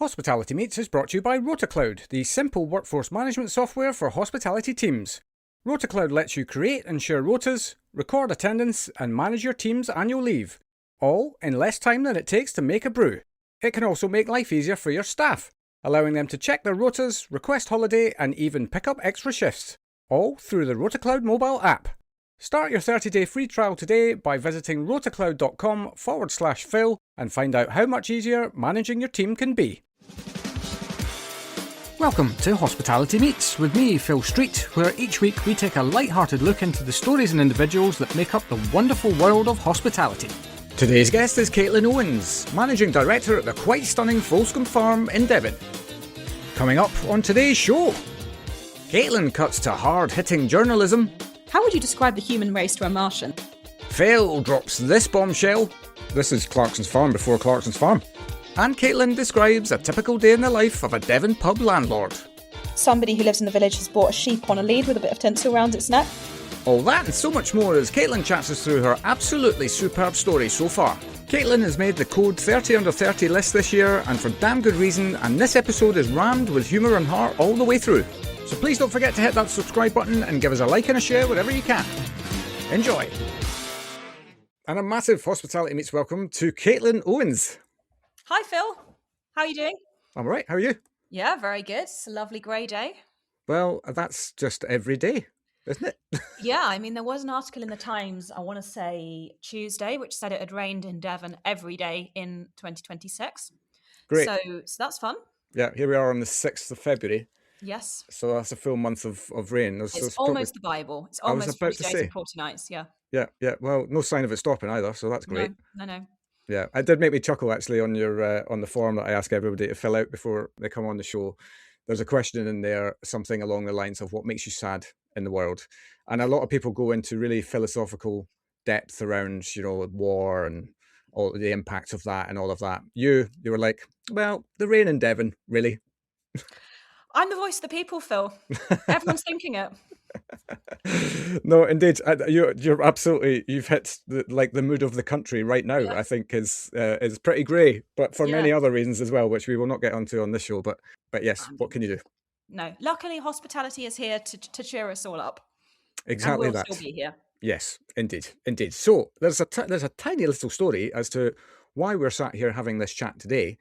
Hospitality Meets is brought to you by RotaCloud, the simple workforce management software for hospitality teams. RotaCloud lets you create and share rotas, record attendance, and manage your team's annual leave, all in less time than it takes to make a brew. It can also make life easier for your staff, allowing them to check their rotas, request holiday, and even pick up extra shifts, all through the RotaCloud mobile app. Start your 30-day free trial today by visiting rotacloud.com/Phil and find out how much easier managing your team can be. Welcome to Hospitality Meets with me, Phil Street, where each week we take a light-hearted look into the stories and individuals that make up the wonderful world of hospitality. Today's guest is Caitlin Owens, Managing Director at the quite stunning Folscombe Farm in Devon. Coming up on today's show, Caitlin cuts to hard-hitting journalism. How would you describe the human race to a Martian? Phil drops this bombshell. This is Clarkson's Farm before Clarkson's Farm. And Caitlin describes a typical day in the life of a Devon pub landlord. Somebody who lives in the village has bought a sheep on a lead with a bit of tinsel around its neck. All that and so much more as Caitlin chats us through her absolutely superb story so far. Caitlin has made the Code 30 Under 30 list this year, and for damn good reason, and this episode is rammed with humour and heart all the way through. So please don't forget to hit that subscribe button and give us a like and a share wherever you can. Enjoy. And a massive Hospitality Meets welcome to Caitlin Owens. Hi Phil, how are you doing? I'm all right, how are you? Yeah, very good. It's a lovely grey day. Well, that's just every day, isn't it? Yeah, I mean, there was an article in the Times, I want to say Tuesday, which said it had rained in Devon every day in 2026. Great. So that's fun. Yeah, here we are on the 6th of February. Yes. So that's a full month of rain. It's almost the Bible. It's almost 40 days and 40 nights, yeah. Yeah. Well, no sign of it stopping either, so that's great. No. Yeah, it did make me chuckle actually on your on the form that I ask everybody to fill out before they come on the show. There's a question in there, something along the lines of what makes you sad in the world, and a lot of people go into really philosophical depth around, war and all the impacts of that and all of that. You were like, well, the rain in Devon, really. I'm the voice of the people, Phil. Everyone's thinking it. No, indeed, you're absolutely. You've hit the mood of the country right now. Yeah. I think is pretty grey, but for many other reasons as well, which we will not get onto on this show. But yes, what can you do? No, luckily hospitality is here to cheer us all up. Exactly and we'll that. Still be here. Yes, indeed. So there's a tiny little story as to why we're sat here having this chat today.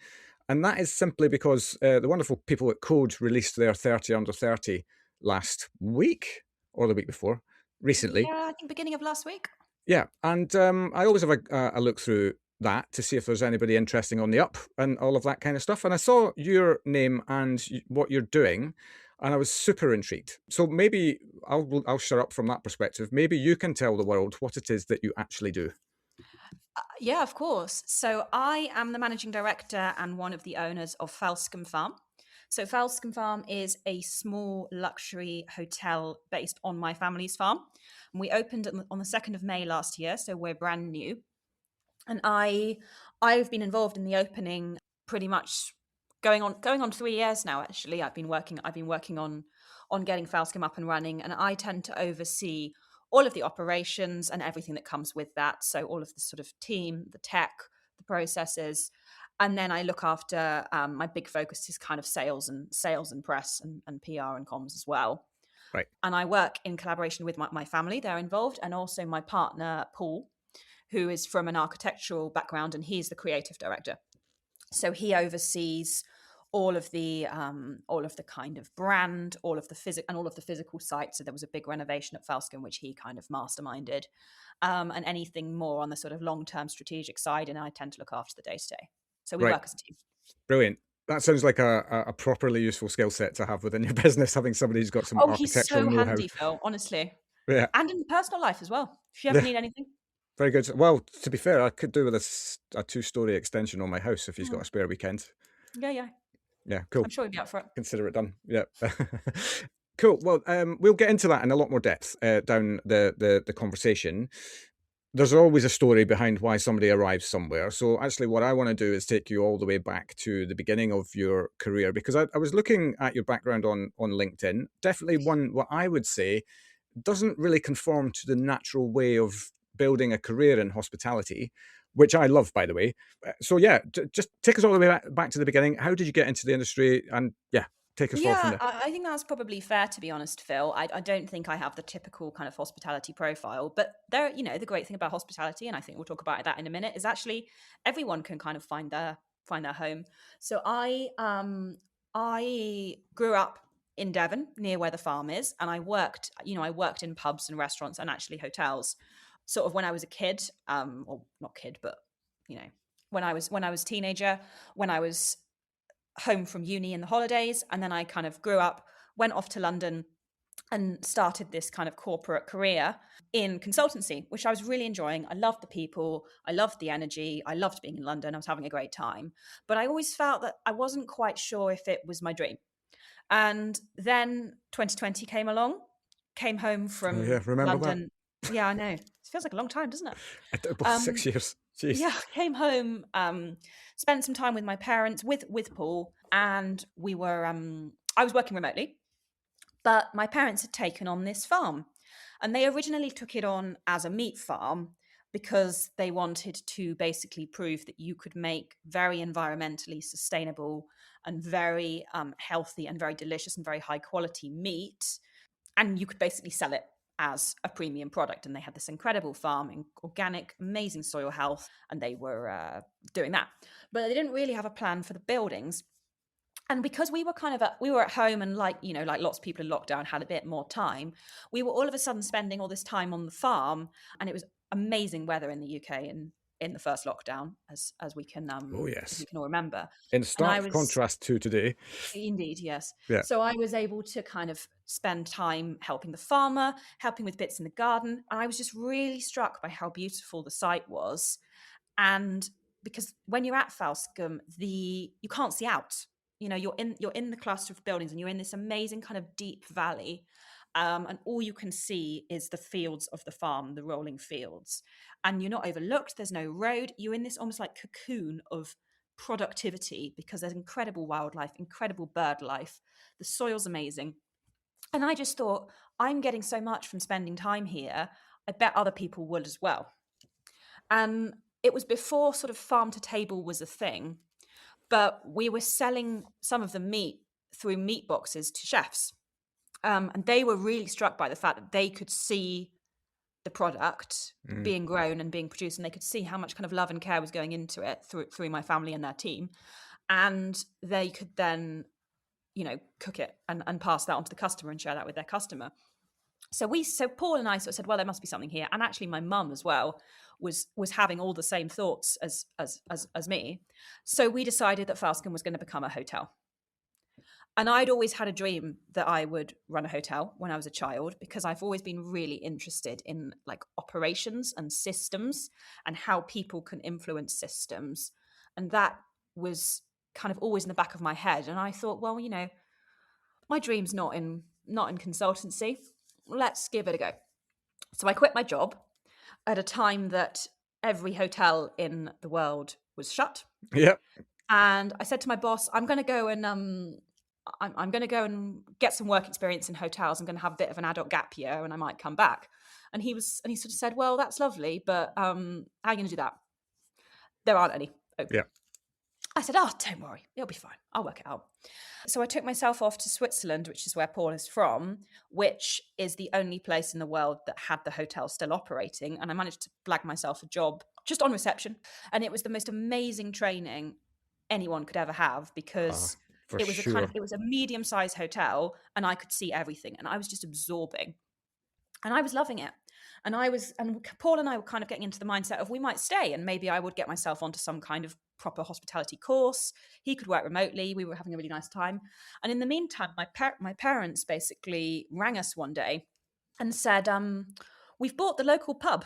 And that is simply because the wonderful people at Code released their 30 Under 30 last week, or the week before, recently. Yeah, I think beginning of last week. Yeah, and I always have a look through that to see if there's anybody interesting on the up and all of that kind of stuff. And I saw your name and what you're doing, and I was super intrigued. So maybe I'll shut up from that perspective. Maybe you can tell the world what it is that you actually do. Yeah, of course. So I am the managing director and one of the owners of Folscombe Farm. So Folscombe Farm is a small luxury hotel based on my family's farm. And we opened on the 2nd of May last year, so we're brand new. And I've been involved in the opening pretty much going on 3 years now. Actually, I've been working on getting Folscombe up and running, and I tend to oversee all of the operations and everything that comes with that. So all of the sort of team, the tech, the processes, and then I look after my big focus is kind of sales and press and PR and comms as well. Right. And I work in collaboration with my family. They're involved, and also my partner Paul, who is from an architectural background, and he's the creative director. So he oversees all of the kind of brand, all of the physical sites. So there was a big renovation at Folscombe, which he kind of masterminded, and anything more on the sort of long-term strategic side. And I tend to look after the day-to-day. So we work as a team. Brilliant. That sounds like a properly useful skill set to have within your business, having somebody who's got some architectural know-how. He's so handy, Phil, honestly. Yeah. And in personal life as well, if you ever need anything. Very good. Well, to be fair, I could do with a 2-story extension on my house if he's got a spare weekend. Yeah. Yeah, cool. I'm sure he'll be up for it. Consider it done. Yeah. Cool. Well, we'll get into that in a lot more depth down the conversation. There's always a story behind why somebody arrives somewhere. So actually what I want to do is take you all the way back to the beginning of your career, because I was looking at your background on LinkedIn. Definitely one, what I would say, doesn't really conform to the natural way of building a career in hospitality. which I love, by the way. So yeah, just take us all the way back to the beginning. How did you get into the industry? And yeah, take us forward from Yeah, there. I think that's probably fair, to be honest, Phil. I don't think I have the typical kind of hospitality profile, but there, the great thing about hospitality, and I think we'll talk about that in a minute, is actually everyone can kind of find their home. So I grew up in Devon, near where the farm is, and I worked in pubs and restaurants and actually hotels, sort of when I was a kid, or not kid, but you know, when I was teenager, when I was home from uni in the holidays. And then I kind of grew up, went off to London and started this kind of corporate career in consultancy, which I was really enjoying. I loved the people, I loved the energy, I loved being in London, I was having a great time. But I always felt that I wasn't quite sure if it was my dream. And then 2020 came along, came home Oh yeah, from remember that? London. Yeah, I know. It feels like a long time, doesn't it? Well, Um, 6 years. Jeez. yeah, came home, spent some time with my parents, with Paul, and I was working remotely, but my parents had taken on this farm, and they originally took it on as a meat farm because they wanted to basically prove that you could make very environmentally sustainable and very healthy and very delicious and very high quality meat, and you could basically sell it as a premium product. And they had this incredible farm in organic, amazing soil health, and they were doing that. But they didn't really have a plan for the buildings. And because we were at home, and like lots of people in lockdown had a bit more time, we were all of a sudden spending all this time on the farm, and it was amazing weather in the UK in the first lockdown, Oh as yes. we can all remember. In And I stark was contrast to today. Indeed, yes. Yeah. So I was able to kind of spend time helping the farmer, helping with bits in the garden. And I was just really struck by how beautiful the site was. And because when you're at Falscombe, you can't see out. You're in the cluster of buildings, and you're in this amazing kind of deep valley. And all you can see is the fields of the farm, the rolling fields. And you're not overlooked. There's no road. You're in this almost like cocoon of productivity because there's incredible wildlife, incredible bird life. The soil's amazing. And I just thought, I'm getting so much from spending time here. I bet other people would as well. And it was before sort of farm to table was a thing, but we were selling some of the meat through meat boxes to chefs. And they were really struck by the fact that they could see the product Mm. being grown and being produced, and they could see how much kind of love and care was going into it through my family and their team. And they could then cook it and pass that on to the customer and share that with their customer. So Paul and I sort of said, well, there must be something here. And actually my mum as well was having all the same thoughts as me. So we decided that Falcon was going to become a hotel. And I'd always had a dream that I would run a hotel when I was a child, because I've always been really interested in like operations and systems and how people can influence systems. And that was kind of always in the back of my head. And I thought, well, my dream's not in consultancy. Let's give it a go. So I quit my job at a time that every hotel in the world was shut. Yep. And I said to my boss, I'm going to go and I'm going to go and get some work experience in hotels. I'm going to have a bit of an adult gap year, and I might come back. And he sort of said, well, that's lovely, but how are you going to do that? There aren't any open. Yeah. I said, oh, don't worry, it'll be fine. I'll work it out. So I took myself off to Switzerland, which is where Paul is from, which is the only place in the world that had the hotel still operating. And I managed to blag myself a job just on reception. And it was the most amazing training anyone could ever have, because For it was sure. it was a medium-sized hotel, and I could see everything, and I was just absorbing. And I was loving it. And Paul and I were kind of getting into the mindset of we might stay, and maybe I would get myself onto some kind of proper hospitality course. He could work remotely. We were having a really nice time. And in the meantime, my parents basically rang us one day and said, we've bought the local pub.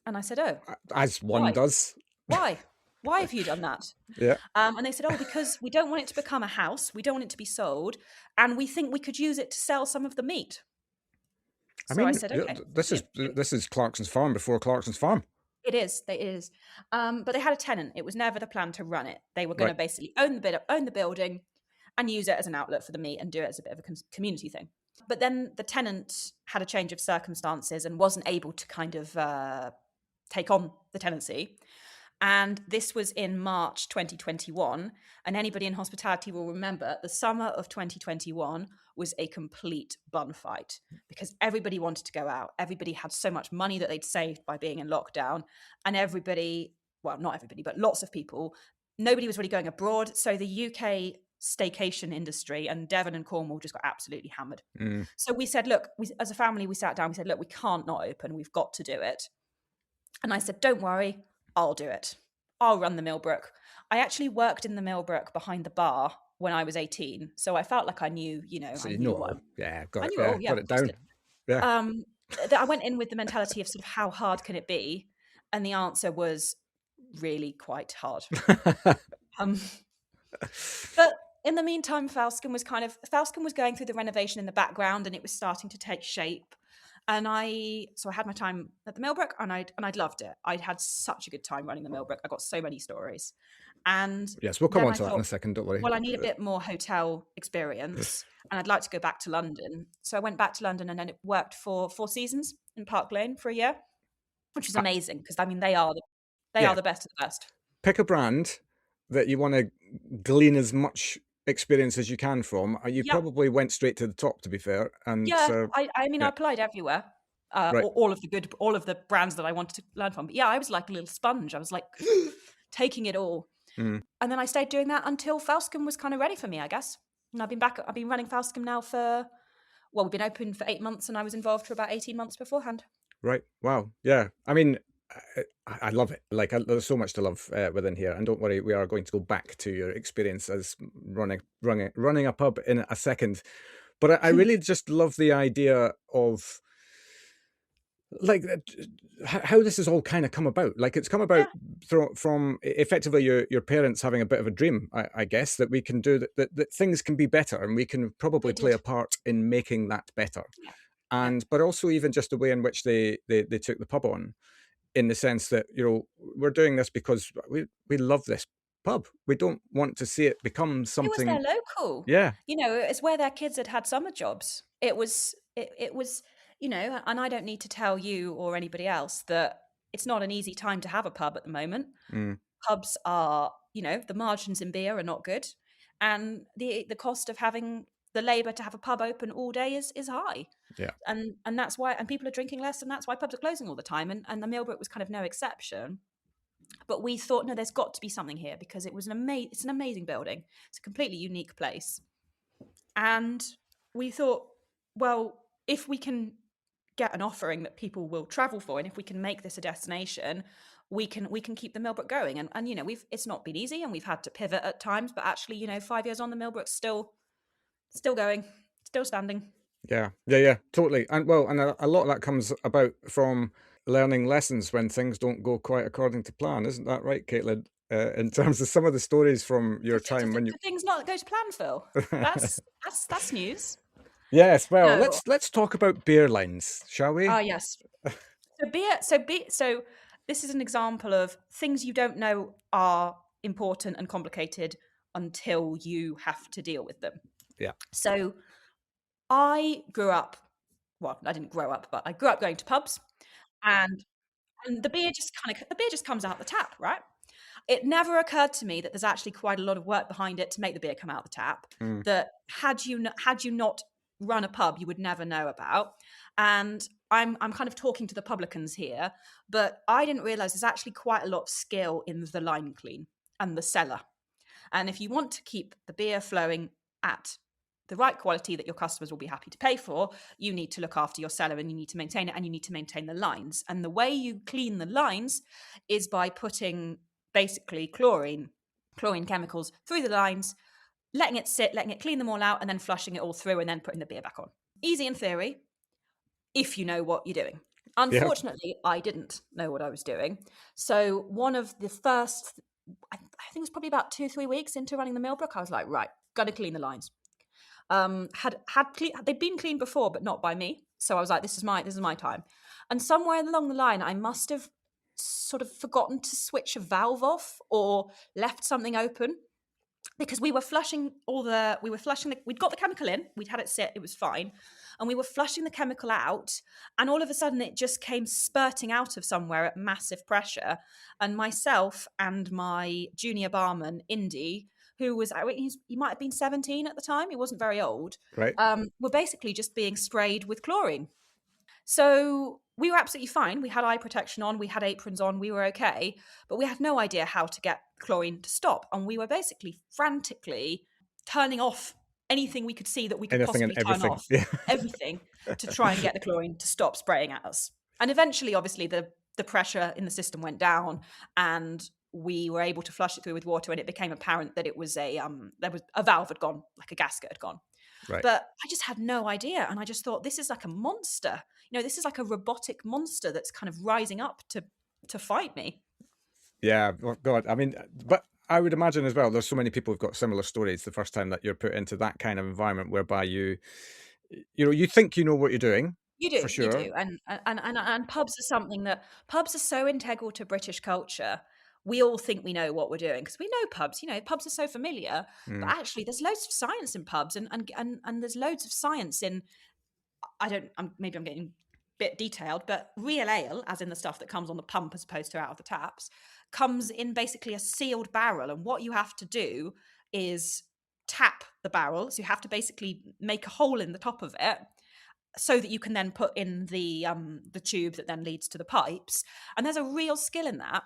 And I said, oh, As one why? does. Why? Why have you done that? Yeah. And they said, oh, because we don't want it to become a house. We don't want it to be sold. And we think we could use it to sell some of the meat. I So I mean, said, okay. this is Clarkson's Farm before Clarkson's Farm. It is. But they had a tenant. It was never the plan to run it. They were going to basically own the building and use it as an outlet for the meat and do it as a bit of a community thing. But then the tenant had a change of circumstances and wasn't able to kind of take on the tenancy. And this was in March 2021. And anybody in hospitality will remember the summer of 2021 was a complete bun fight because everybody wanted to go out. Everybody had so much money that they'd saved by being in lockdown. And everybody, well, not everybody, but lots of people, nobody was really going abroad. So the UK staycation industry and Devon and Cornwall just got absolutely hammered. So we said, look, as a family, we sat down, we said, look, we can't not open. We've got to do it. And I said, don't worry, I'll do it. I'll run the Millbrook. I actually worked in the Millbrook behind the bar when I was 18. So I felt like I knew, So I you knew know, what yeah, I got it, knew it yeah, all. Yeah, got of it course I down. did. Yeah. That I went in with the mentality of sort of how hard can it be? And the answer was really quite hard. Um, but in the meantime, Falcon was going through the renovation in the background and it was starting to take shape. And I had my time at the Millbrook and I'd loved it. I'd had such a good time running the Millbrook. I got so many stories. And Yes, we'll come then on I to that in thought, a second, don't worry. well, I need a bit more hotel experience and I'd like to go back to London. So I went back to London and then it worked for Four Seasons in Park Lane for a year, which was amazing because I mean they are Yeah. the best of the best. Pick a brand that you want to glean as much experience as you can from. You Yep. probably went straight to the top, to be fair. And Yeah. I mean, I yeah, applied everywhere. right. All of the brands that I wanted to learn from. But yeah, I was like a little sponge. I was like taking it all. Mm. And then I stayed doing that until Falcon was kind of ready for me, I guess. And I've been running Falcon now we've been open for 8 months and I was involved for about 18 months beforehand. Right. Wow. Yeah. I mean, I love it. Like, there's so much to love within here. And don't worry, we are going to go back to your experience as running a pub in a second. But I really just love the idea of like how this has all kind of come about. Like, it's come about from effectively your parents having a bit of a dream, I guess, that we can do that things can be better, and we can probably play a part in making that better. Yeah. And but also even just the way in which they took the pub on, in the sense that, we're doing this because we love this pub. We don't want to see it become something. It was their local. Yeah. It's where their kids had summer jobs. It was, and I don't need to tell you or anybody else that it's not an easy time to have a pub at the moment. Pubs are, the margins in beer are not good. And the cost of having the labour to have a pub open all day is high. Yeah. And that's why, and people are drinking less, and that's why pubs are closing all the time. And the Millbrook was kind of no exception. But we thought, no, there's got to be something here because it's an amazing building. It's a completely unique place. And we thought, well, if we can get an offering that people will travel for, and if we can make this a destination, we can keep the Millbrook going. And it's not been easy, and we've had to pivot at times. But actually, 5 years on, the Millbrook's still going, still standing. Yeah, totally. And a lot of that comes about from learning lessons when things don't go quite according to plan, isn't that right, Caitlin? In terms of some of the stories from your time when you things not go to plan, Phil. That's news. Yes, well, No. let's talk about beer lines, shall we? Yes. So this is an example of things you don't know are important and complicated until you have to deal with them. Yeah. So I grew up, well, I didn't grow up, but I grew up going to pubs, and the beer just comes out the tap, right? It never occurred to me that there's actually quite a lot of work behind it to make the beer come out the tap. That had you not run a pub, you would never know about. And I'm kind of talking to the publicans here, but I didn't realize there's actually quite a lot of skill in the line clean and the cellar. And if you want to keep the beer flowing at the right quality that your customers will be happy to pay for, you need to look after your cellar and you need to maintain it, and you need to maintain the lines. And the way you clean the lines is by putting basically chlorine chemicals through the lines, letting it sit, letting it clean them all out, and then flushing it all through and then putting the beer back on. Easy in theory, if you know what you're doing. Unfortunately, I didn't know what I was doing. So one of the first, I think it was probably about 2-3 weeks into running the Millbrook, I was like, right, got to clean the lines. They'd been cleaned before, but not by me. So I was like, this is my time. And somewhere along the line, I must have sort of forgotten to switch a valve off or left something open. because we'd got the chemical in, we'd had it sit, it was fine, and we were flushing the chemical out, and all of a sudden it just came spurting out of somewhere at massive pressure, and myself and my junior barman Indy, who was, he might have been 17 at the time, he wasn't very old, Right. were basically just being sprayed with chlorine. So we were absolutely fine. We had eye protection on, we had aprons on, we were okay, but we had no idea how to get chlorine to stop. And we were basically frantically turning off anything we could see that we could Anything and possibly turn everything. off, Yeah. everything, to try and get the chlorine to stop spraying at us. And eventually, obviously, the pressure in the system went down, and we were able to flush it through with water, and it became apparent that it was there was a valve had gone, like a gasket had gone. Right. But I just had no idea. And I just thought, this is like a monster. This is like a robotic monster that's kind of rising up to fight me. Yeah. Oh, God. I mean, but I would imagine as well, there's so many people who've got similar stories the first time that you're put into that kind of environment whereby you think you know what you're doing, for You sure. do. And pubs are so integral to British culture. We all think we know what we're doing because we know pubs. Pubs are so familiar, but Mm. actually, there's loads of science in pubs, and there's loads of science in. Maybe I'm getting a bit detailed, but real ale, as in the stuff that comes on the pump as opposed to out of the taps, comes in basically a sealed barrel. And what you have to do is tap the barrel. So you have to basically make a hole in the top of it so that you can then put in the tube that then leads to the pipes. And there's a real skill in that,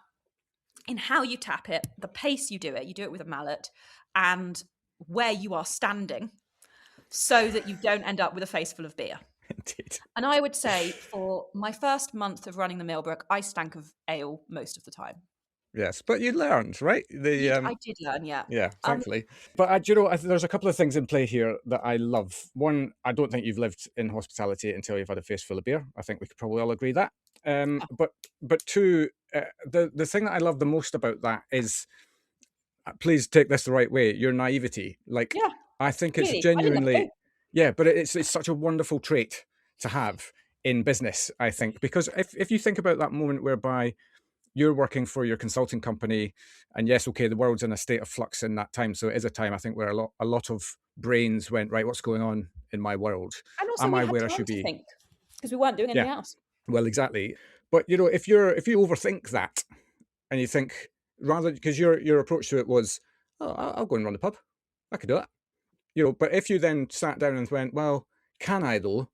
in how you tap it, the pace you do it with a mallet, and where you are standing, so that you don't end up with a face full of beer. Indeed. And I would say for my first month of running the Millbrook, I stank of ale most of the time. Yes, but you learned, right? I did learn, yeah. Yeah, Um, thankfully. But there's a couple of things in play here that I love. One, I don't think you've lived in hospitality until you've had a face full of beer. I think we could probably all agree that. yeah, But two, the thing that I love the most about that is, please take this the right way, your naivety. Like, yeah, I think it's completely. I didn't have a clue. genuinely, yeah, but it's such a wonderful trait to have in business, I think, because if you think about that moment whereby you're working for your consulting company, and yes, okay, the world's in a state of flux in that time, so it is a time, I think, where a lot of brains went, right, what's going on in my world? And also Am we I had where I time should to be? think because we weren't doing Yeah, anything else. well, exactly. But if you overthink that, and you think, rather, because your approach to it was, oh, I'll go and run the pub, I could do that. But if you then sat down and went, well, can I though?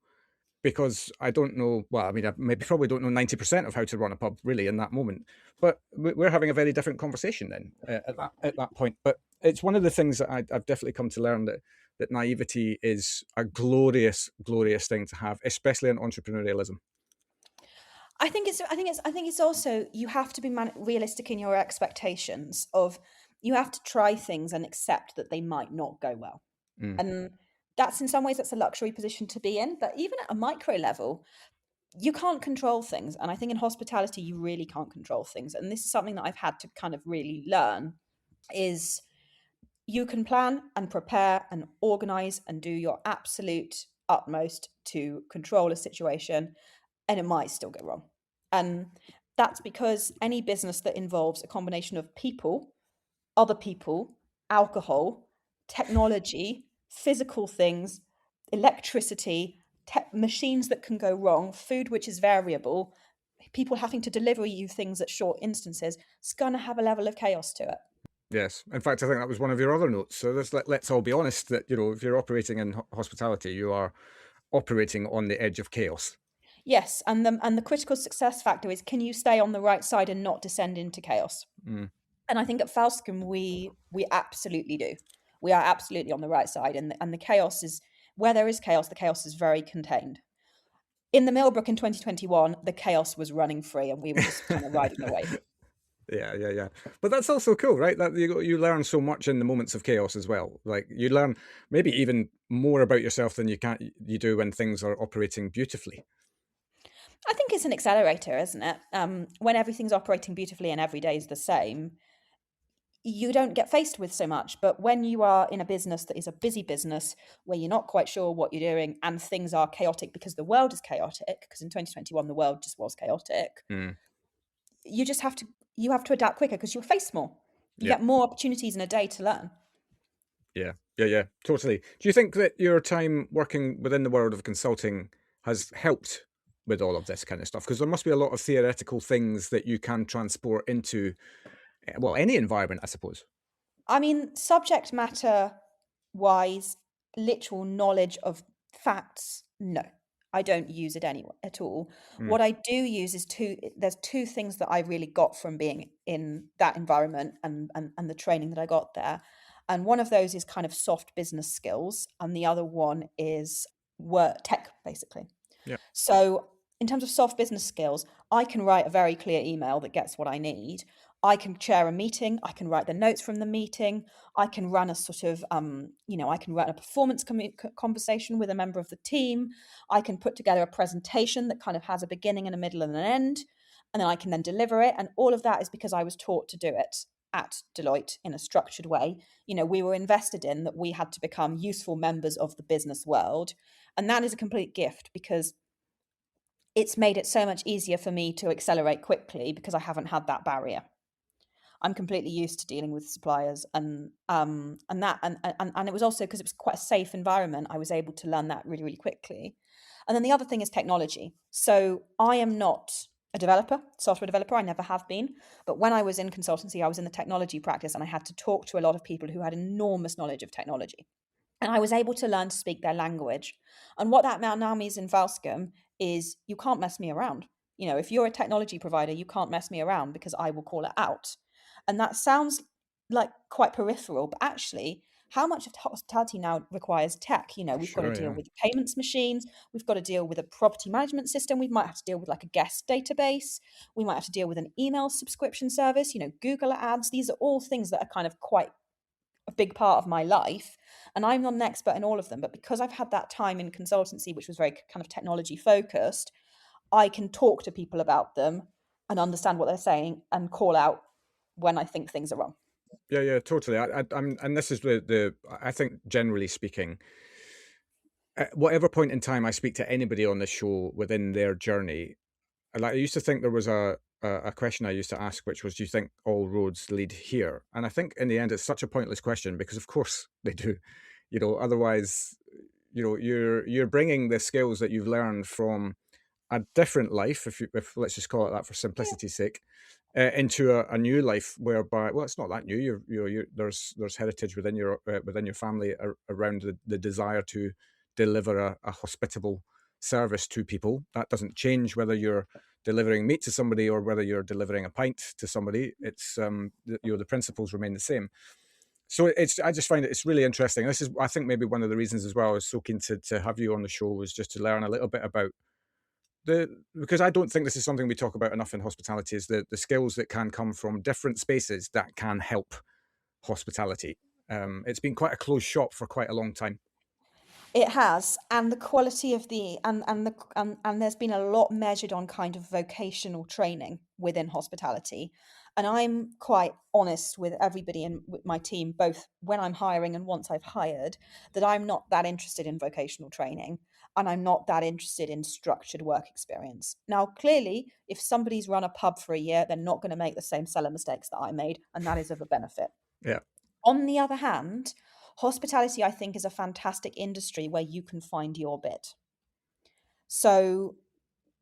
Because I don't know. Well, I mean, I maybe probably don't know 90% of how to run a pub really in that moment. But we're having a very different conversation then at that point. But it's one of the things that I've definitely come to learn, that naivety is a glorious, glorious thing to have, especially in entrepreneurialism. I think it's also, you have to be realistic in your expectations of, you have to try things and accept that they might not go well. Mm. And that's, in some ways, that's a luxury position to be in. But even at a micro level, you can't control things. And I think in hospitality, you really can't control things. And this is something that I've had to kind of really learn, is you can plan and prepare and organize and do your absolute utmost to control a situation, and it might still go wrong. And that's because any business that involves a combination of people, other people, alcohol, technology, physical things, electricity, machines that can go wrong, food which is variable, people having to deliver you things at short instances, it's going to have a level of chaos to it. Yes. In fact, I think that was one of your other notes. So let's all be honest that, if you're operating in hospitality, you are operating on the edge of chaos. Yes, and the critical success factor is, can you stay on the right side and not descend into chaos? Mm. And I think at Falcom we absolutely do. We are absolutely on the right side, and the chaos is, where there is chaos, the chaos is very contained. In the Millbrook in 2021, the chaos was running free, and we were just kind of riding the wave. Yeah, yeah, yeah. But that's also cool, right? That you learn so much in the moments of chaos as well. Like, you learn maybe even more about yourself than you do when things are operating beautifully. I think it's an accelerator, isn't it? When everything's operating beautifully and every day is the same, you don't get faced with so much. But when you are in a business that is a busy business, where you're not quite sure what you're doing, and things are chaotic because the world is chaotic, because in 2021 the world just was chaotic, Mm. you just have to adapt quicker because you're faced more. You Yeah. get more opportunities in a day to learn. Yeah, yeah, yeah, totally. Do you think that your time working within the world of consulting has helped with all of this kind of stuff? Because there must be a lot of theoretical things that you can transport into, well, any environment, I suppose. I mean, subject matter wise, literal knowledge of facts, no. I don't use it anyway at all. Mm, What I do use is there's two things that I really got from being in that environment and the training that I got there. And one of those is kind of soft business skills, and the other one is work tech, basically. yeah, So, in terms of soft business skills, I can write a very clear email that gets what I need. I can chair a meeting. I can write the notes from the meeting. I can run a sort of, I can run a performance conversation with a member of the team. I can put together a presentation that kind of has a beginning and a middle and an end, and then I can then deliver it. And all of that is because I was taught to do it at Deloitte in a structured way. We were invested in that we had to become useful members of the business world, and that is a complete gift because it's made it so much easier for me to accelerate quickly because I haven't had that barrier. I'm completely used to dealing with suppliers, and it was also because it was quite a safe environment. I was able to learn that really, really quickly. And then the other thing is technology. So I am not a developer, software developer. I never have been. But when I was in consultancy, I was in the technology practice, and I had to talk to a lot of people who had enormous knowledge of technology, and I was able to learn to speak their language. And what that now means in Valscombe is you can't mess me around. If you're a technology provider, you can't mess me around because I will call it out. And that sounds like quite peripheral, but actually, how much of hospitality now requires tech? We've got to sure, deal yeah, with payments machines, we've got to deal with a property management system, we might have to deal with like a guest database, we might have to deal with an email subscription service, Google ads. These are all things that are kind of quite a big part of my life. And I'm not an expert in all of them, but because I've had that time in consultancy, which was very kind of technology focused, I can talk to people about them and understand what they're saying and call out when I think things are wrong. yeah, yeah, totally. And this is the I think generally speaking, at whatever point in time I speak to anybody on this show within their journey, I used to think there was a question I used to ask, which was, "Do you think all roads lead here?" And I think in the end, it's such a pointless question because, of course, they do. Otherwise, you're bringing the skills that you've learned from a different life, if let's just call it that for Yeah. simplicity's sake, into a new life whereby, well, it's not that new. There's heritage within your family around the desire to deliver a hospitable service to people. That doesn't change whether you're delivering meat to somebody or whether you're delivering a pint to somebody. It's the principles remain the same. So I just find it's really interesting. This is, I think, maybe one of the reasons as well I was so keen to have you on the show, was just to learn a little bit about because I don't think this is something we talk about enough in hospitality, is the skills that can come from different spaces that can help hospitality. It's been quite a closed shop for quite a long time. It has, and the quality of the and there's been a lot measured on kind of vocational training within hospitality. And I'm quite honest with everybody in with my team, both when I'm hiring and once I've hired, that I'm not that interested in vocational training and I'm not that interested in structured work experience. Now, clearly, if somebody's run a pub for a year, they're not going to make the same seller mistakes that I made, and that is of a benefit. Yeah, On the other hand, hospitality, I think, is a fantastic industry where you can find your bit. So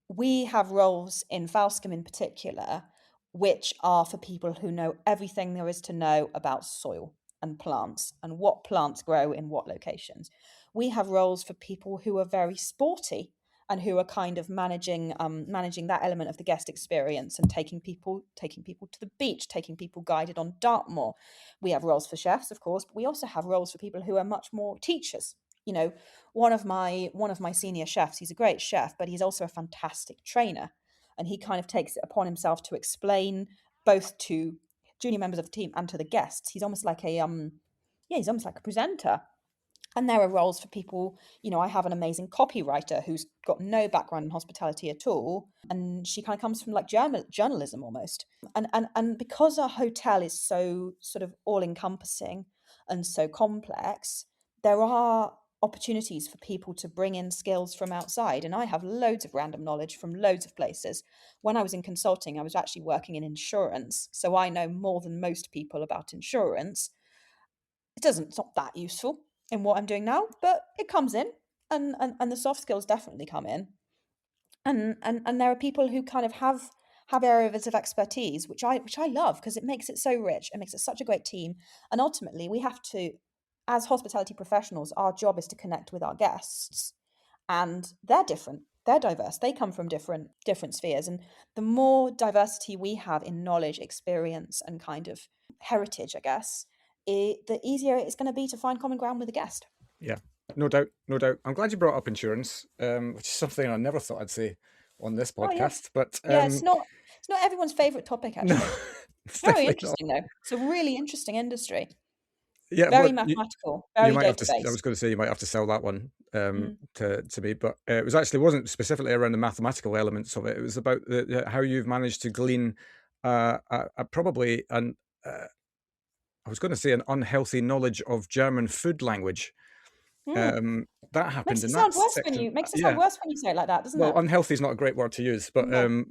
we have roles in Falscombe in particular, which are for people who know everything there is to know about soil and plants and what plants grow in what locations. We have roles for people who are very sporty and who are kind of managing that element of the guest experience and taking people to the beach, taking people guided on Dartmoor. We have roles for chefs, of course, but we also have roles for people who are much more teachers. You know, one of my senior chefs, he's a great chef, but he's also a fantastic trainer, and he kind of takes it upon himself to explain both to junior members of the team and to the guests. He's almost like a yeah, he's almost like a presenter. And there are roles for people, I have an amazing copywriter who's got no background in hospitality at all, and she kind of comes from like journalism almost. And because a hotel is so sort of all encompassing and so complex, there are opportunities for people to bring in skills from outside. And I have loads of random knowledge from loads of places. When I was in consulting, I was actually working in insurance, so I know more than most people about insurance. it's not that useful in what I'm doing now, but it comes in, and the soft skills definitely come in. And there are people who kind of have areas of expertise, which I love, because it makes it so rich. It makes it such a great team. And ultimately, we have to, as hospitality professionals, our job is to connect with our guests, and they're different. They're diverse. They come from different spheres, and the more diversity we have in knowledge, experience, and kind of heritage, I guess, the easier it's going to be to find common ground with a guest. Yeah, no doubt, no doubt. I'm glad you brought up insurance, which is something I never thought I'd say on this Oh yeah, podcast. But yeah. It's not everyone's favorite topic, no, actually. it's Very definitely not. interesting, though. It's a really interesting industry. Yeah, well, Very mathematical, you very might have to. I data-based. was going to say you might have to sell that one Mm. to me, but it was actually wasn't specifically around the mathematical elements of it. It was about how you've managed to glean probably an I was going to say an unhealthy knowledge of German food language. Mm. That Makes happened it in that sound worse section. sound Yeah. worse when you say it like that, doesn't Well, it? unhealthy is not a great word to use, but No. I'm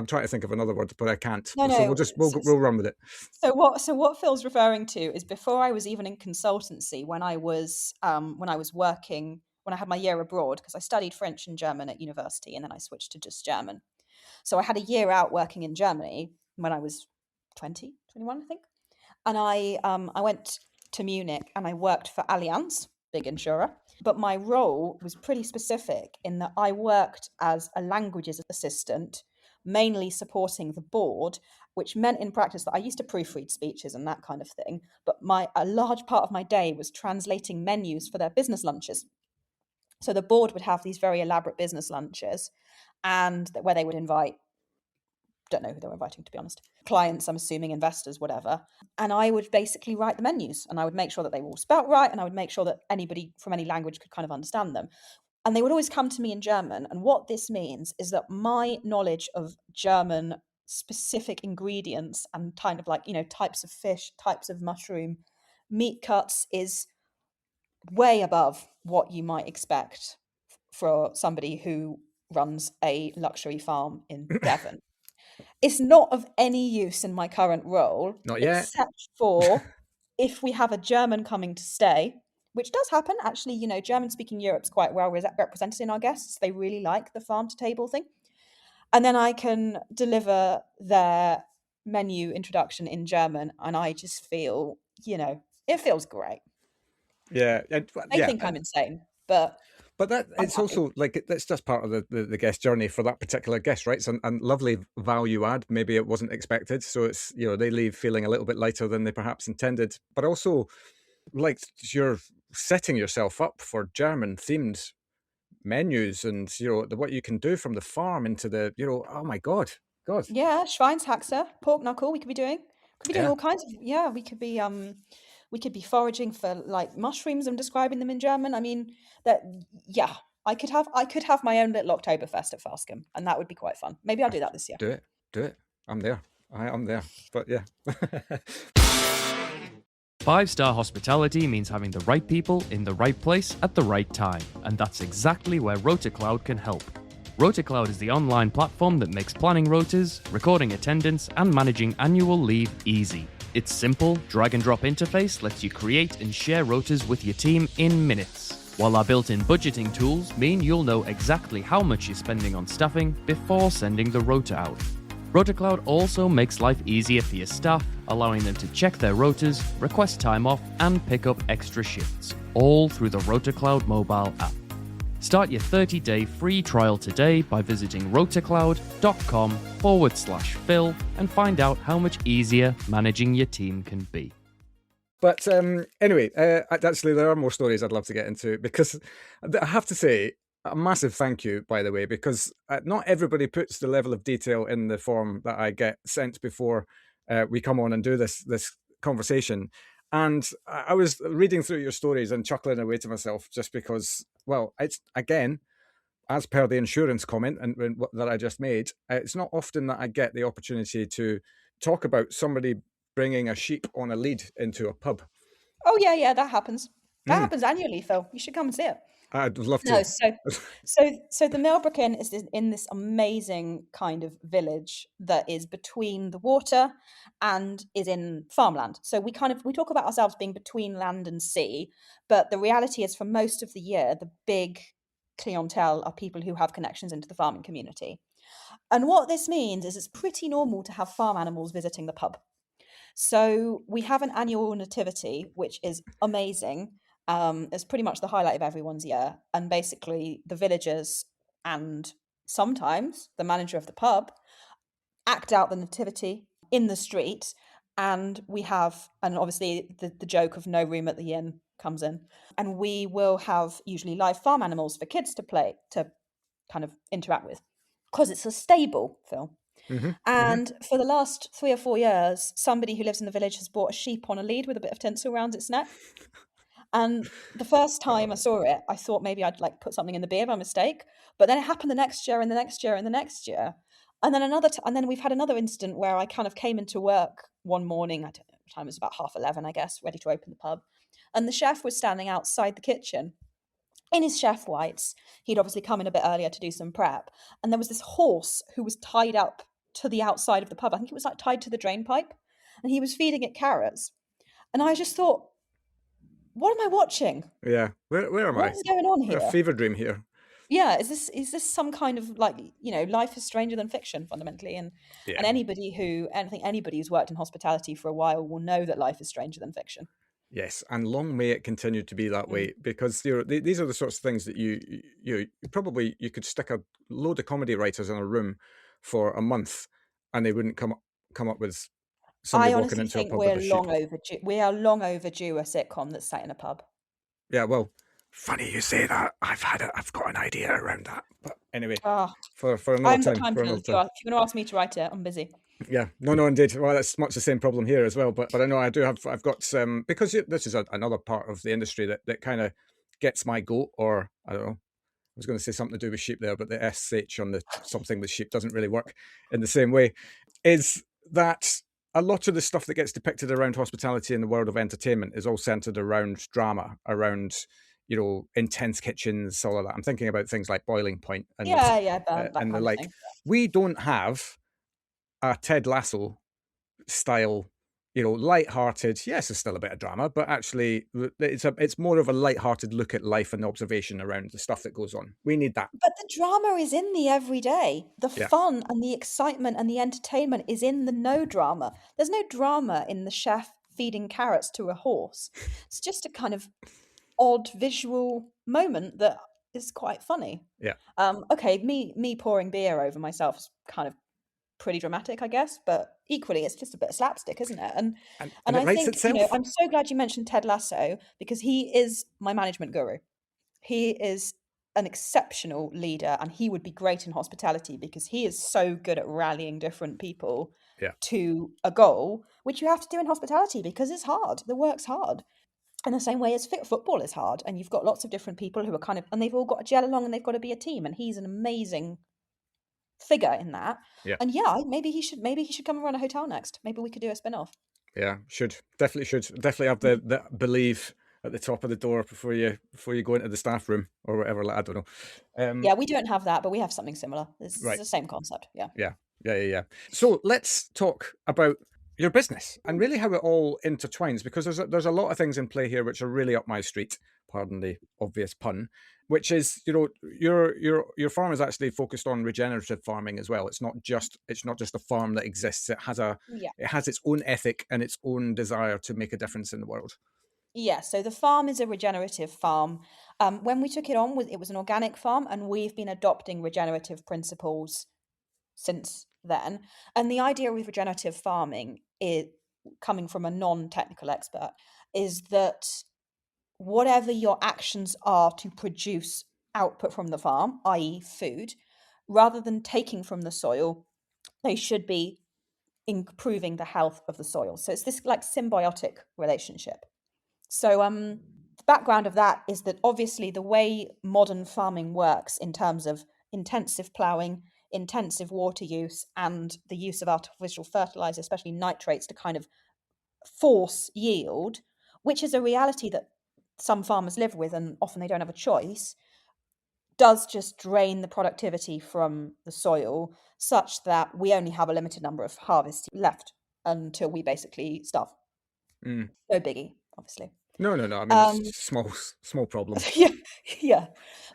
trying to think of another word, but I can't. No, So we'll no. just we'll run with it. So what Phil's referring to is, before I was even in consultancy, when I was working, when I had my year abroad, because I studied French and German at university, and then I switched to just German. So I had a year out working in Germany when I was 20, 21, I think. And I went to Munich and I worked for Allianz, big insurer. But my role was pretty specific in that I worked as a languages assistant, mainly supporting the board, which meant in practice that I used to proofread speeches and that kind of thing. But a large part of my day was translating menus for their business lunches. So the board would have these very elaborate business lunches, and where they would invite, don't know who they were inviting, to be honest, clients, I'm assuming investors, whatever. And I would basically write the menus, and I would make sure that they were all spelt right, and I would make sure that anybody from any language could kind of understand them. And they would always come to me in German. And what this means is that my knowledge of German specific ingredients and kind of, like, types of fish, types of mushroom, meat cuts is way above what you might expect for somebody who runs a luxury farm in Devon. It's not of any use in my current role, Not yet. except for if we have a German coming to stay, which does happen. Actually, German-speaking Europe's quite well represented in our guests. They really like the farm-to-table thing. And then I can deliver their menu introduction in German, and I just feel, it feels great. Yeah, They think I'm insane, but but that I'm it's happy. also like that's just part of the guest journey for that particular guest, right? So, and lovely value add. Maybe it wasn't expected, so it's they leave feeling a little bit lighter than they perhaps intended. But also, like, you're setting yourself up for German themed menus, and what you can do from the farm into the oh my god, Yeah, Schweinshaxe, pork knuckle. We could be doing yeah, all kinds of, yeah. We could be foraging for, like, mushrooms and describing them in German. I mean, that yeah. I could have my own little Oktoberfest at Farscombe, and that would be quite fun. Maybe I'll do that this year. do it, do it. I'm there. I'm there. But yeah. 5-star hospitality means having the right people in the right place at the right time, and that's exactly where RotaCloud can help. RotaCloud is the online platform that makes planning rotas, recording attendance, and managing annual leave easy. Its simple, drag-and-drop interface lets you create and share rotas with your team in minutes, while our built-in budgeting tools mean you'll know exactly how much you're spending on staffing before sending the rota out. RotaCloud also makes life easier for your staff, allowing them to check their rotas, request time off, and pick up extra shifts, all through the RotaCloud mobile app. Start your 30-day free trial today by visiting rotacloud.com/Phil and find out how much easier managing your team can be. But anyway, actually, there are more stories I'd love to get into, because I have to say a massive thank you, by the way, because not everybody puts the level of detail in the form that I get sent before we come on and do this conversation. And I was reading through your stories and chuckling away to myself, just because, well, it's, again, as per the insurance comment and that I just made, it's not often that I get the opportunity to talk about somebody bringing a sheep on a lead into a pub. Oh yeah, yeah, that happens. That Mm. happens annually, Phil. You should come and see it. I'd love No, to. so the Millbrook Inn is in this amazing kind of village that is between the water and is in farmland. So we talk about ourselves being between land and sea, but the reality is for most of the year, the big clientele are people who have connections into the farming community. And what this means is it's pretty normal to have farm animals visiting the pub. So we have an annual nativity, which is amazing. It's pretty much the highlight of everyone's year. And basically, the villagers and sometimes the manager of the pub act out the nativity in the street. And obviously, the joke of no room at the inn comes in. And we will have usually live farm animals for kids to kind of interact with because it's a stable, Phil. Hmm. Hmm. And for the last 3 or 4 years, somebody who lives in the village has bought a sheep on a lead with a bit of tinsel around its neck. And the first time I saw it, I thought maybe I'd like put something in the beer by mistake. But then it happened the next year and the next year and the next year. And then and then we've had another incident where I kind of came into work one morning. I don't know what time, it was about 11:30, I guess, ready to open the pub. And the chef was standing outside the kitchen in his chef whites. He'd obviously come in a bit earlier to do some prep. And there was this horse who was tied up to the outside of the pub. I think it was like tied to the drain pipe. And he was feeding it carrots. And I just thought, what am I watching? Yeah. Where am What I? is going on A here? fever dream here. Yeah, is this some kind of like, life is stranger than fiction fundamentally, and Yeah. I think anybody who's worked in hospitality for a while will know that life is stranger than fiction. Yes, and long may it continue to be that Mm. way, because these are the sorts of things that you probably you could stick a load of comedy writers in a room for a month, and they wouldn't come up with somebody I walking honestly into a think pub with we're a sheep. long overdue. We are long overdue a sitcom that's set in a pub. Yeah, well, funny you say that. I've got an idea around that, but anyway, Ah, for I another haven't got time, time, for Phil. another If you're, time. if you're going to ask me to write it, I'm busy. Yeah, no, indeed. Well, that's much the same problem here as well. But I know I do have. I've got some, because this is another part of the industry that kind of gets my goat, or I don't know. I was going to say something to do with sheep there, but the SH on the something with sheep doesn't really work in the same way. Is that a lot of the stuff that gets depicted around hospitality in the world of entertainment is all centered around drama, around intense kitchens, all of that. I'm thinking about things like Boiling Point Yeah, yeah, that and the kind of like. thing. We don't have a Ted Lasso style, light-hearted. Yes, there's still a bit of drama, but actually, it's more of a light-hearted look at life and observation around the stuff that goes on. We need that. But the drama is in the everyday. The Yeah, fun and the excitement and the entertainment is in the no drama. There's no drama in the chef feeding carrots to a horse. It's just a kind of odd visual moment that is quite funny. yeah, Okay, me pouring beer over myself is kind of pretty dramatic, I guess, but equally it's just a bit of slapstick, isn't it? And and and it I writes think, itself. I'm so glad you mentioned Ted Lasso because he is my management guru. He is an exceptional leader and he would be great in hospitality because he is so good at rallying different people Yeah, to a goal, which you have to do in hospitality because it's hard. The work's hard. In the same way as football is hard, and you've got lots of different people who are and they've all got to gel along and they've got to be a team. And he's an amazing figure in that. yeah, And yeah, maybe he should come and run a hotel next. Maybe we could do a spin-off. yeah. Should definitely have the believe at the top of the door before you go into the staff room or whatever. I don't know. Yeah, we don't have that, but we have something similar. It's Right. the same concept. Yeah. Yeah, yeah. So let's talk about your business and really how it all intertwines, because there's a lot of things in play here which are really up my street. Pardon the obvious pun. Which is, your farm is actually focused on regenerative farming as well. It's not just a farm that exists. It Yeah. has its own ethic and its own desire to make a difference in the world. Yeah, so the farm is a regenerative farm. When we took it on, it was an organic farm, and we've been adopting regenerative principles since then. And the idea with regenerative farming is coming from a non-technical expert is that whatever your actions are to produce output from the farm, i.e., food, rather than taking from the soil, they should be improving the health of the soil. So it's this like symbiotic relationship. So the background of that is that obviously the way modern farming works in terms of intensive ploughing, intensive water use, and the use of artificial fertilizer, especially nitrates, to kind of force yield, which is a reality that some farmers live with and often they don't have a choice. does just drain the productivity from the soil such that we only have a limited number of harvests left until we basically starve. Mm. No biggie, obviously. No. I mean, it's Um, small problem. yeah, yeah.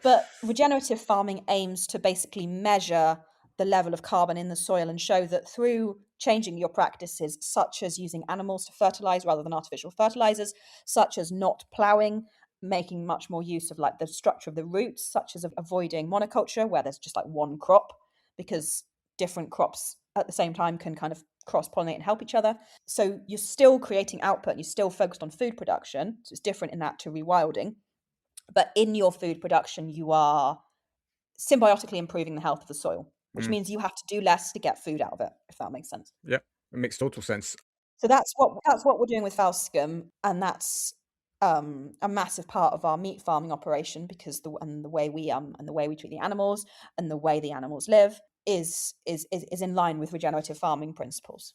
But regenerative farming aims to basically measure the level of carbon in the soil and show that through changing your practices, such as using animals to fertilize rather than artificial fertilizers, such as not ploughing, making much more use of like the structure of the roots, such as avoiding monoculture where there's just like one crop, because different crops at the same time can kind of cross-pollinate and help each other. So you're still creating output, you're still focused on food production. So it's different in that to rewilding. But in your food production, you are symbiotically improving the health of the soil, which means you have to do less to get food out of it, if that makes sense. Yeah, it makes total sense. So that's what we're doing with Falscum, and that's a massive part of our meat farming operation, because the way we treat the animals and the way the animals live is in line with regenerative farming principles.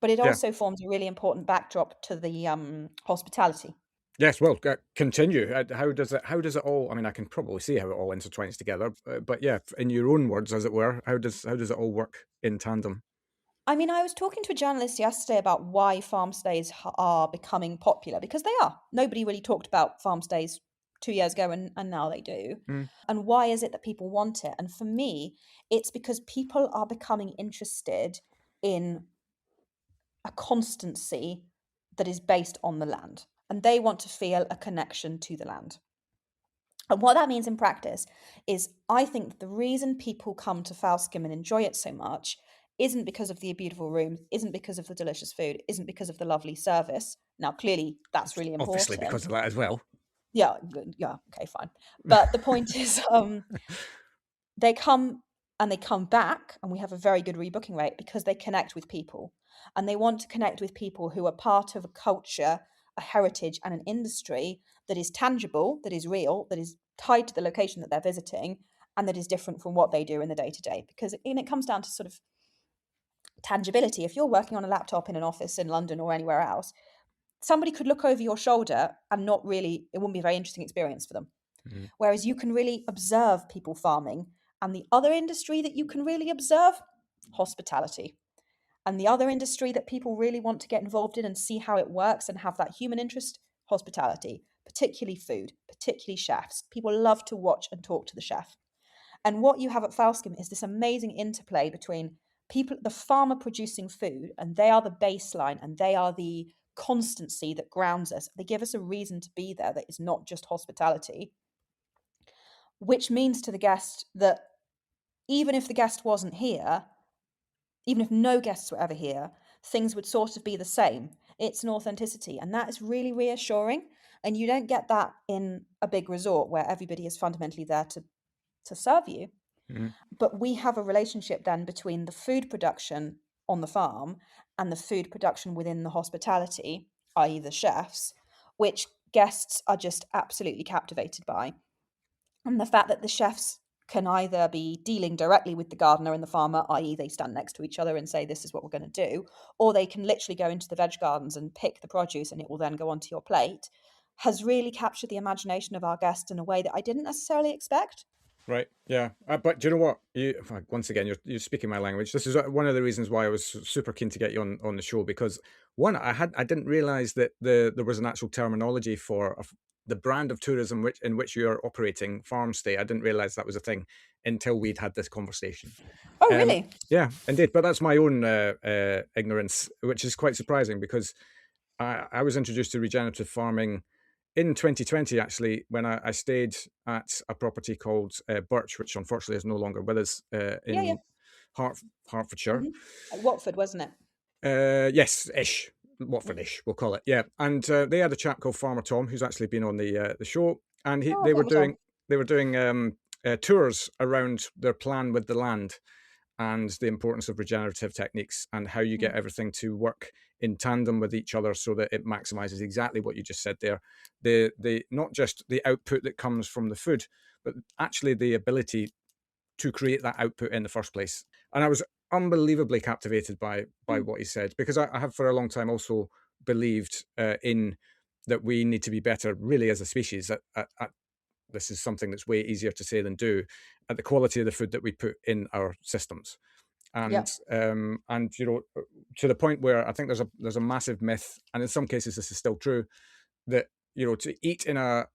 But it Yeah. also forms a really important backdrop to the hospitality. Yes, well, continue. How does it all? I mean, I can probably see how it all intertwines together, but yeah, in your own words, as it were, how does it all work in tandem? I mean, I was talking to a journalist yesterday about why farm stays are becoming popular, because they are. Nobody really talked about farm stays 2 years ago, and now they do. Mm. And why is it that people want it? And for me, it's because people are becoming interested in a constancy that is based on the land, and they want to feel a connection to the land. And what that means in practice is, I think the reason people come to Falscum and enjoy it so much isn't because of the beautiful rooms, isn't because of the delicious food, isn't because of the lovely service. Now, clearly, that's really important. Obviously, because of that as well. Yeah, okay, fine. But the point is, they come and they come back, and we have a very good rebooking rate because they connect with people, and they want to connect with people who are part of a culture, a heritage, and an industry that is tangible, that is real, that is tied to the location that they're visiting, and that is different from what they do in the day to day. Because it comes down to sort of tangibility. If you're working on a laptop in an office in London or anywhere else, somebody could look over your shoulder and not really, it wouldn't be a very interesting experience for them. Mm. Whereas you can really observe people farming. And the other industry that you can really observe, hospitality. And the other industry that people really want to get involved in and see how it works and have that human interest, hospitality, particularly food, particularly chefs. People love to watch and talk to the chef. And what you have at Falscum is this amazing interplay between people, the farmer producing food, and they are the baseline, and they are the constancy that grounds us. They give us a reason to be there that is not just hospitality, which means to the guest that even if the guest wasn't here, even if no guests were ever here, things would sort of be the same. It's an authenticity, and that is really reassuring. And you don't get that in a big resort where everybody is fundamentally there to serve you. Mm. But we have a relationship then between the food production on the farm and the food production within the hospitality, i.e. the chefs, which guests are just absolutely captivated by. And the fact that the chefs can either be dealing directly with the gardener and the farmer, i.e. they stand next to each other and say, this is what we're going to do, or they can literally go into the veg gardens and pick the produce and it will then go onto your plate, has really captured the imagination of our guests in a way that I didn't necessarily expect. Right. Yeah. But do you know what? Once again, you're speaking my language. This is one of the reasons why I was super keen to get you on the show, because one, I didn't realize that there was an actual terminology for the brand of tourism in which you're operating, farm stay. I didn't realize that was a thing until we'd had this conversation. Oh, really? Yeah, indeed. But that's my own ignorance, which is quite surprising, because I was introduced to regenerative farming in 2020, actually, when I stayed at a property called Birch, which unfortunately is no longer with us, in Hertfordshire. Like Watford, wasn't it? Yes, ish. Watford-ish, we'll call it. Yeah, and they had a chap called Farmer Tom, who's actually been on the show, and they were doing tours around their plan with the land and the importance of regenerative techniques and how you get everything to work in tandem with each other so that it maximizes exactly what you just said there. The not just the output that comes from the food, but actually the ability to create that output in the first place. And I was unbelievably captivated by what he said, because I have for a long time also believed in that we need to be better, really, as a species at this is something that's way easier to say than do, at the quality of the food that we put in our systems. And to the point where I think there's a massive myth, and in some cases this is still true, that to eat in a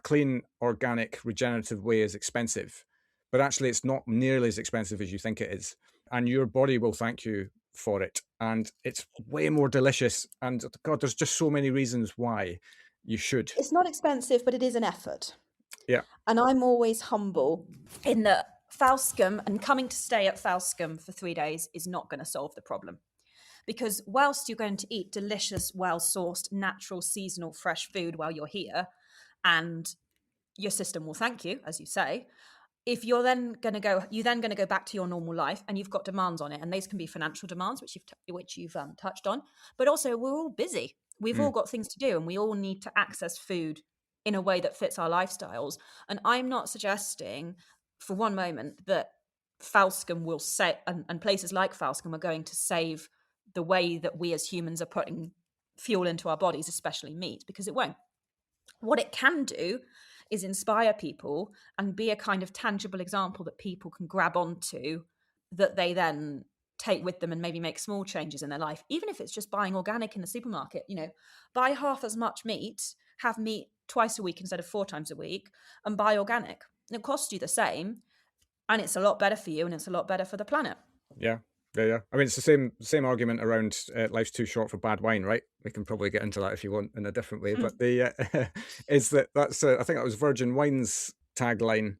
clean, organic, regenerative way is expensive, but actually it's not nearly as expensive as you think it is, and your body will thank you for it, and it's way more delicious. And God, there's just so many reasons why you should. It's not expensive, but it is an effort. Yeah. And I'm always humble in that Falscombe and coming to stay at Falscombe for 3 days is not going to solve the problem. Because whilst you're going to eat delicious, well-sourced, natural, seasonal, fresh food while you're here, and your system will thank you, as you say, if you're then going to go back to your normal life, and you've got demands on it, and these can be financial demands, which you've touched on, but also we're all busy. We've all got things to do, and we all need to access food in a way that fits our lifestyles. And I'm not suggesting for one moment that Falscombe will say, and places like Falscombe are going to save the way that we as humans are putting fuel into our bodies, especially meat, because it won't. What it can do is inspire people and be a kind of tangible example that people can grab onto, that they then take with them and maybe make small changes in their life, even if it's just buying organic in the supermarket. Buy half as much meat, have meat twice a week instead of 4 times a week, and buy organic. And it costs you the same, and it's a lot better for you, and it's a lot better for the planet. Yeah. I mean, it's the same argument around life's too short for bad wine, right? We can probably get into that if you want in a different way. But the is that's I think that was Virgin Wine's tagline.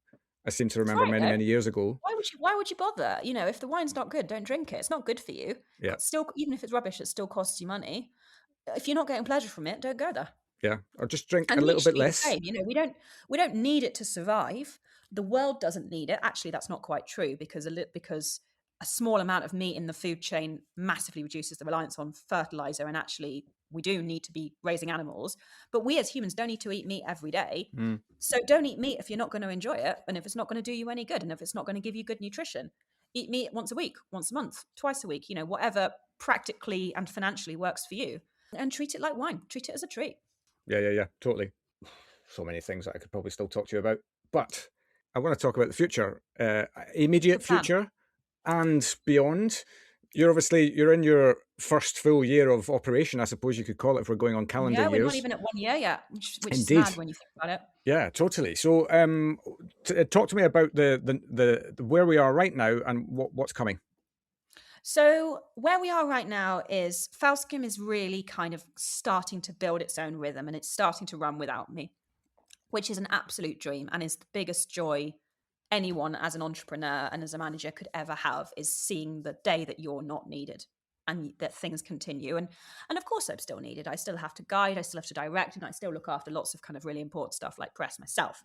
I seem to remember many years ago. Why would you bother? If the wine's not good, don't drink it. It's not good for you. Yeah. Still, even if it's rubbish, it still costs you money. If you're not getting pleasure from it, don't go there. Yeah, or just drink a little bit less. We don't need it to survive. The world doesn't need it. Actually, that's not quite true, because a small amount of meat in the food chain massively reduces the reliance on fertilizer, and actually we do need to be raising animals, but we as humans don't need to eat meat every day. So don't eat meat if you're not going to enjoy it, and if it's not going to do you any good, and if it's not going to give you good nutrition. Eat meat once a week, once a month, twice a week, whatever practically and financially works for you, and treat it like wine. Treat it as a treat. Yeah, totally. So many things that I could probably still talk to you about, but I want to talk about the future, immediate future and beyond. You're in your first full year of operation, I suppose you could call it, if we're going on calendar years. We're not even at 1 year yet, which Indeed. Is mad when you think about it. Yeah, totally. So talk to me about the where we are right now and what's coming. So where we are right now is Falscombe is really kind of starting to build its own rhythm, and it's starting to run without me, which is an absolute dream and is the biggest joy anyone as an entrepreneur and as a manager could ever have, is seeing the day that you're not needed and that things continue. And of course I'm still needed. I still have to guide, I still have to direct, and I still look after lots of kind of really important stuff like press myself.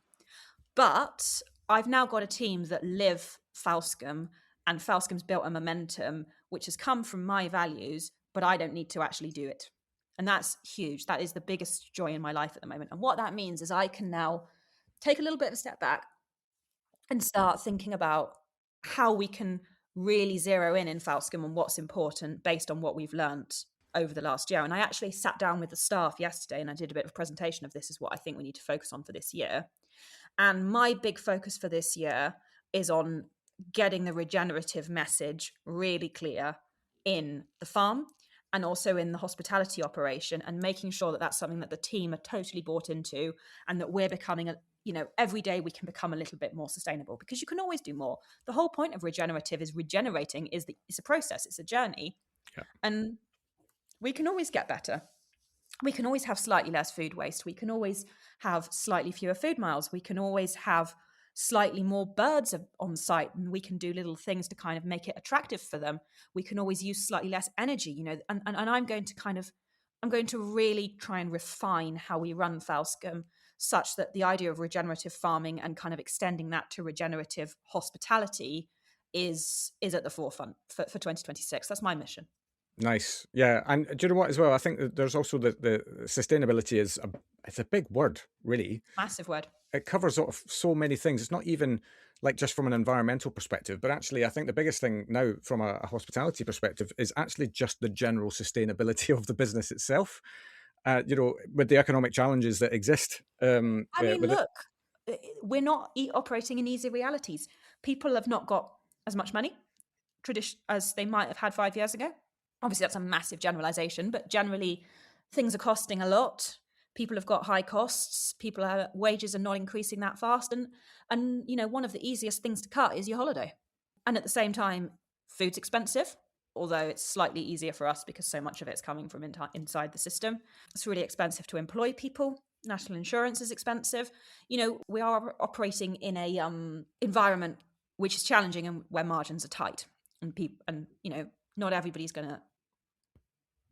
But I've now got a team that live Falscombe, and Falscombe's built a momentum which has come from my values, but I don't need to actually do it. And that's huge. That is the biggest joy in my life at the moment. And what that means is I can now take a little bit of a step back and start thinking about how we can really zero in Falscombe on what's important based on what we've learned over the last year. And I actually sat down with the staff yesterday and I did a bit of a presentation of this is what I think we need to focus on for this year. And my big focus for this year is on getting the regenerative message really clear in the farm and also in the hospitality operation, and making sure that that's something that the team are totally bought into, and that we're becoming every day we can become a little bit more sustainable, because you can always do more. The whole point of regenerative is regenerating it's a process, it's a journey. Yeah. And we can always get better. We can always have slightly less food waste. We can always have slightly fewer food miles. We can always have slightly more birds on site, and we can do little things to kind of make it attractive for them. We can always use slightly less energy, and I'm going to really try and refine how we run Falscombe, such that the idea of regenerative farming and kind of extending that to regenerative hospitality is at the forefront for 2026. That's my mission. Nice. Yeah. And do you know what as well? I think that there's also the sustainability it's a big word, really. Massive word. It covers sort of so many things. It's not even like just from an environmental perspective, but actually I think the biggest thing now from a hospitality perspective is actually just the general sustainability of the business itself. With the economic challenges that exist. Look, we're not operating in easy realities. People have not got as much money as they might have had 5 years ago. Obviously, that's a massive generalization, but generally, things are costing a lot. People have got high costs. Wages are not increasing that fast, and one of the easiest things to cut is your holiday. And at the same time, food's expensive, although it's slightly easier for us because so much of it's coming from inside the system. It's really expensive to employ people. National insurance is expensive. We are operating in a environment which is challenging and where margins are tight, and not everybody's going to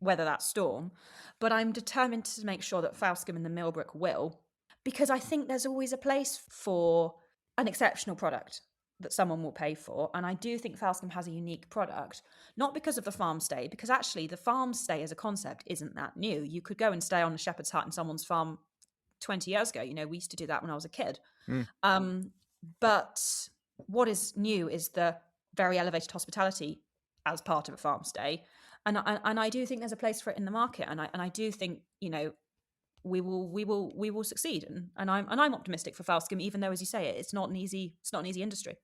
weather that storm. But I'm determined to make sure that Falcom and the Millbrook will, because I think there's always a place for an exceptional product that someone will pay for. And I do think Falcom has a unique product, not because of the farm stay, because actually the farm stay as a concept isn't that new. You could go and stay on a shepherd's hut in someone's farm 20 years ago. We used to do that when I was a kid. But what is new is the very elevated hospitality as part of a farm stay. And I do think there's a place for it in the market. And I do think, we will succeed. And I'm optimistic for Falcom, even though, as you say, it's not an easy industry.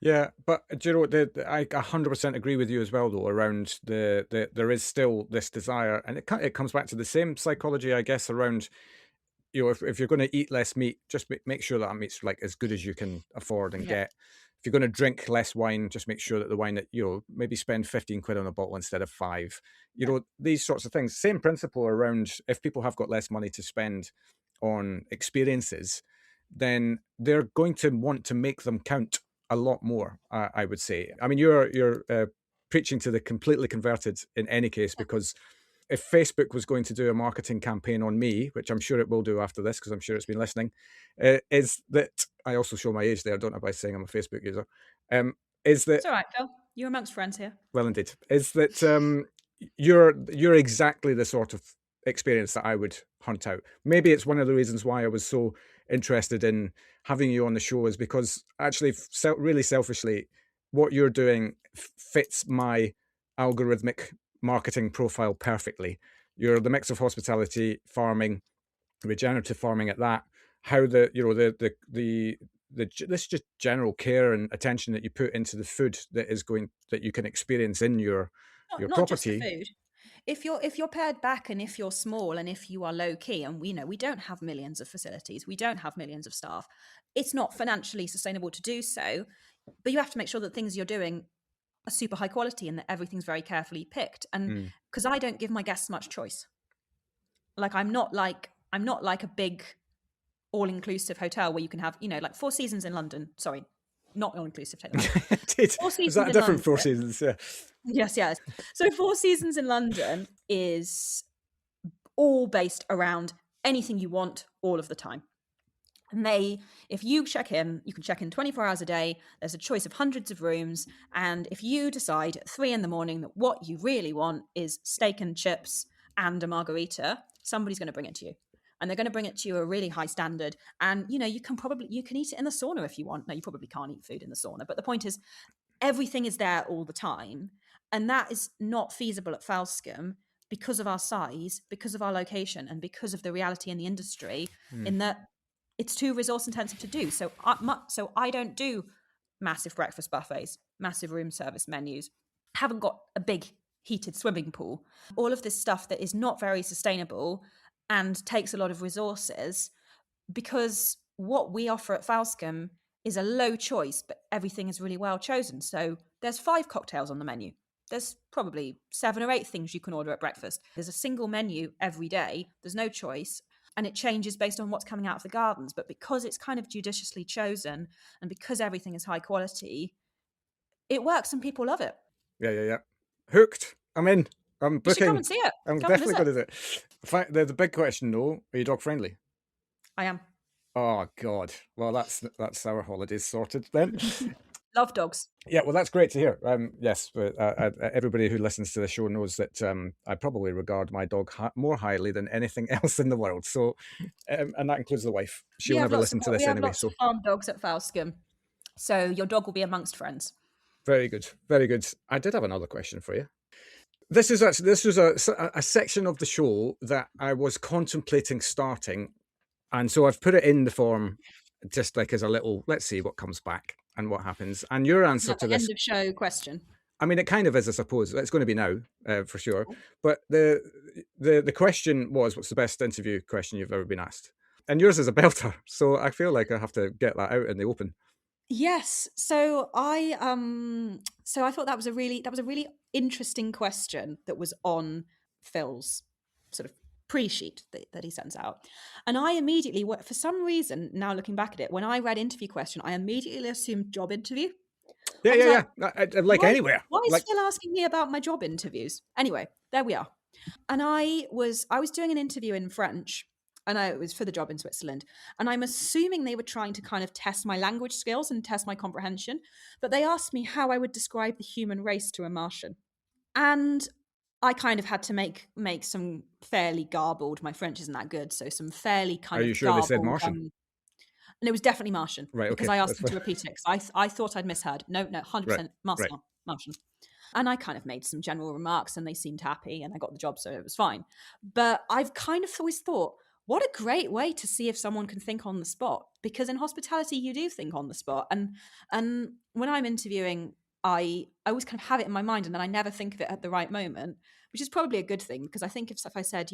Yeah, but do you know, I 100% agree with you as well, though, around there is still this desire, and it comes back to the same psychology, I guess, around, if you're going to eat less meat, just make sure that meat's like as good as you can afford and get. If you're going to drink less wine, just make sure that the wine that, maybe spend 15 quid on a bottle instead of 5. These sorts of things. Same principle around, if people have got less money to spend on experiences, then they're going to want to make them count a lot more, I would say. I mean, you're preaching to the completely converted in any case, because if Facebook was going to do a marketing campaign on me, which I'm sure it will do after this, because I'm sure it's been listening, is that, I also show my age there, don't I, by saying I'm a Facebook user, is that... It's all right, Phil. You're amongst friends here. Well, indeed. Is that you're exactly the sort of experience that I would hunt out. Maybe it's one of the reasons why I was so interested in having you on the show, is because actually, really selfishly, what you're doing fits my algorithmic marketing profile perfectly. You're the mix of hospitality, farming, regenerative farming at that. How this just general care and attention that you put into the food that you can experience in your not property. Just the food. If you're pared back, and if you're small, and if you are low key, and we don't have millions of facilities, we don't have millions of staff, it's not financially sustainable to do so. But you have to make sure that things you're doing are super high quality and that everything's very carefully picked. And because I don't give my guests much choice. Like I'm not like a big all-inclusive hotel where you can have, like Four Seasons in London. Sorry, not all-inclusive hotel. Four Seasons. Is that a different Four Seasons? Yeah. Yes. So Four Seasons in London is all based around anything you want all of the time. And if you check in, you can check in 24 hours a day. There's a choice of hundreds of rooms. And if you decide at 3 a.m. that what you really want is steak and chips and a margarita, somebody's going to bring it to you. And they're going to bring it to you a really high standard. And, you can eat it in the sauna if you want. No, you probably can't eat food in the sauna. But the point is, everything is there all the time. And that is not feasible at Falcom because of our size, because of our location, and because of the reality in the industry, in that it's too resource intensive to do. So I don't do massive breakfast buffets, massive room service menus, haven't got a big heated swimming pool, all of this stuff that is not very sustainable and takes a lot of resources, because what we offer at Falcom is a low choice, but everything is really well chosen. So there's 5 cocktails on the menu. There's probably 7 or 8 things you can order at breakfast. There's a single menu every day. There's no choice. And it changes based on what's coming out of the gardens. But because it's kind of judiciously chosen, and because everything is high quality, it works and people love it. Yeah. Hooked. I'm in. I'm booking. You should come and see it. I'm definitely going to do it. The big question, though, are you dog friendly? I am. Oh, God. Well, that's our holidays sorted then. Love dogs. Yeah, well, that's great to hear. Yes, everybody who listens to the show knows that I probably regard my dog more highly than anything else in the world. So, and that includes the wife. She'll never listen to this anyway. We have lots of farm dogs at Falcom, so your dog will be amongst friends. Very good, very good. I did have another question for you. This was a section of the show that I was contemplating starting, and so I've put it in the form just like as a little, let's see what comes back and what happens. And your answer to this, end of show question. I mean, it kind of is, I suppose. It's going to be now, for sure. But the question was, what's the best interview question you've ever been asked? And yours is a belter, so I feel like I have to get that out in the open. Yes. So I thought that was a really interesting question that was on Phil's sort of pre-sheet that he sends out. And I immediately, for some reason, now looking back at it, when I read interview question, I immediately assumed job interview. Yeah. Like anywhere. Why is like... Phil asking me about my job interviews? Anyway, there we are. And I was doing an interview in French. And it was for the job in Switzerland. And I'm assuming they were trying to kind of test my language skills and test my comprehension. But they asked me how I would describe the human race to a Martian. And I kind of had to make some fairly garbled, my French isn't that good, so some fairly kind of Are you sure garbled, they said Martian? And it was definitely Martian. Right, okay. Because I asked them to repeat it, because I thought I'd misheard. No, 100% Martian. And I kind of made some general remarks and they seemed happy and I got the job, so it was fine. But I've kind of always thought, what a great way to see if someone can think on the spot, because in hospitality you do think on the spot. And when I'm interviewing, I always kind of have it in my mind and then I never think of it at the right moment, which is probably a good thing, because I think if I said,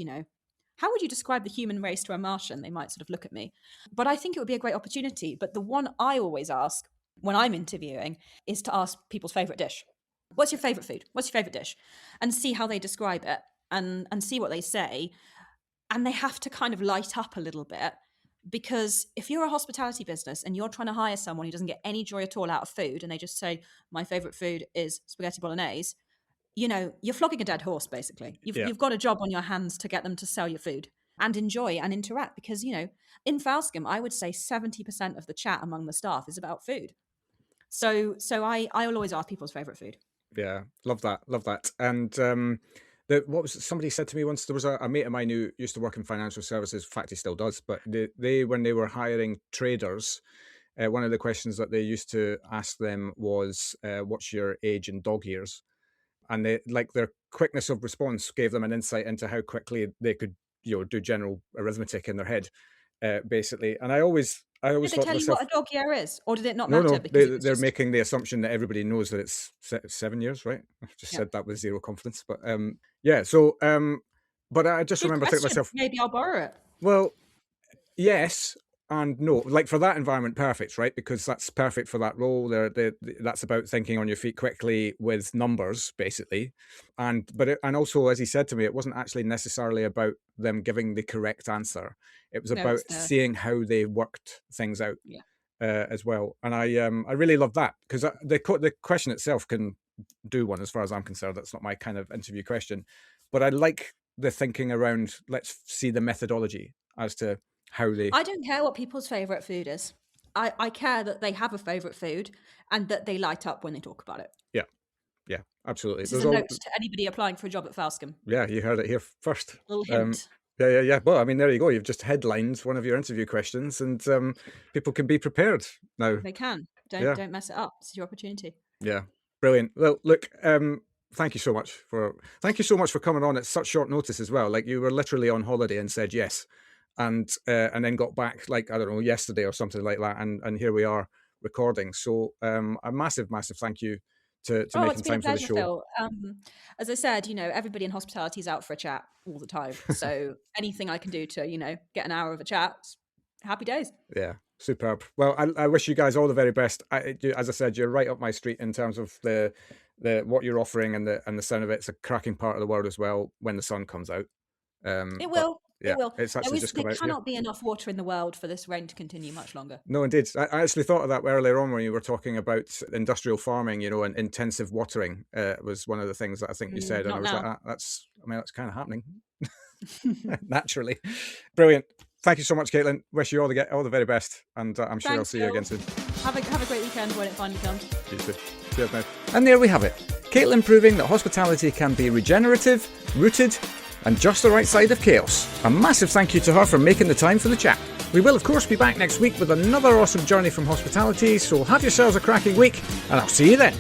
how would you describe the human race to a Martian, they might sort of look at me. But I think it would be a great opportunity. But the one I always ask when I'm interviewing is to ask people's favorite dish. What's your favorite food? What's your favorite dish? And see how they describe it and see what they say. And they have to kind of light up a little bit, because if you're a hospitality business and you're trying to hire someone who doesn't get any joy at all out of food and they just say, my favorite food is spaghetti bolognese, you're flogging a dead horse, basically. You've got a job on your hands to get them to sell your food and enjoy and interact, because, in Falscombe, I would say 70% of the chat among the staff is about food. So I will always ask people's favorite food. Yeah, love that. And what was somebody said to me once? There was a mate of mine who used to work in financial services. In fact, he still does. But they when they were hiring traders, one of the questions that they used to ask them was, "What's your age in dog years?" And their quickness of response gave them an insight into how quickly they could, do general arithmetic in their head, basically. And I always did they thought tell to you myself, what a dog year is, or did it not matter? No, because they're making the assumption that everybody knows that it's 7 years, right? I've just said that with zero confidence, but So, but I just remember thinking to myself, maybe I'll borrow it. Well, yes and no. Like for that environment, perfect, right? Because that's perfect for that role. That's about thinking on your feet quickly with numbers, basically. And also, as he said to me, it wasn't actually necessarily about them giving the correct answer. It was about seeing how they worked things out. Yeah. As well. And I really love that, because the question itself can do one, as far as I'm concerned. That's not my kind of interview question, but I like the thinking around, let's see the methodology as to how they... I don't care what people's favourite food is. I care that they have a favourite food and that they light up when they talk about it. Yeah, absolutely. This is a note to anybody applying for a job at Falscombe. Yeah, you heard it here first. Little hint. Yeah. Well, I mean, there you go. You've just headlined one of your interview questions, and people can be prepared now. They can. Don't mess it up. It's your opportunity. Yeah, brilliant. Well, look, thank you so much for coming on at such short notice as well. Like, you were literally on holiday and said yes, and then got back, like, I don't know, yesterday or something like that, and here we are recording. So a massive thank you to making time for the show. Phil. As I said, everybody in hospitality is out for a chat all the time. So anything I can do to, get an hour of a chat, happy days. Yeah, superb. Well, I wish you guys all the very best. As I said, you're right up my street in terms of the what you're offering and the sound of it. It's a cracking part of the world as well when the sun comes out. It will. Yeah, it will. It's actually just come out. There cannot be enough water in the world for this rain to continue much longer. No, indeed. I actually thought of that earlier on when you were talking about industrial farming, and intensive watering was one of the things that I think you said. And I was like, that's kind of happening naturally. Brilliant. Thank you so much, Caitlin. Wish you all the very best. And I'm sure I'll see you again soon. Have a great weekend when it finally comes. You too. Cheers, mate. And there we have it. Caitlin proving that hospitality can be regenerative, rooted, and just the right side of chaos. A massive thank you to her for making the time for the chat. We will, of course, be back next week with another awesome journey from hospitality, so have yourselves a cracking week, and I'll see you then.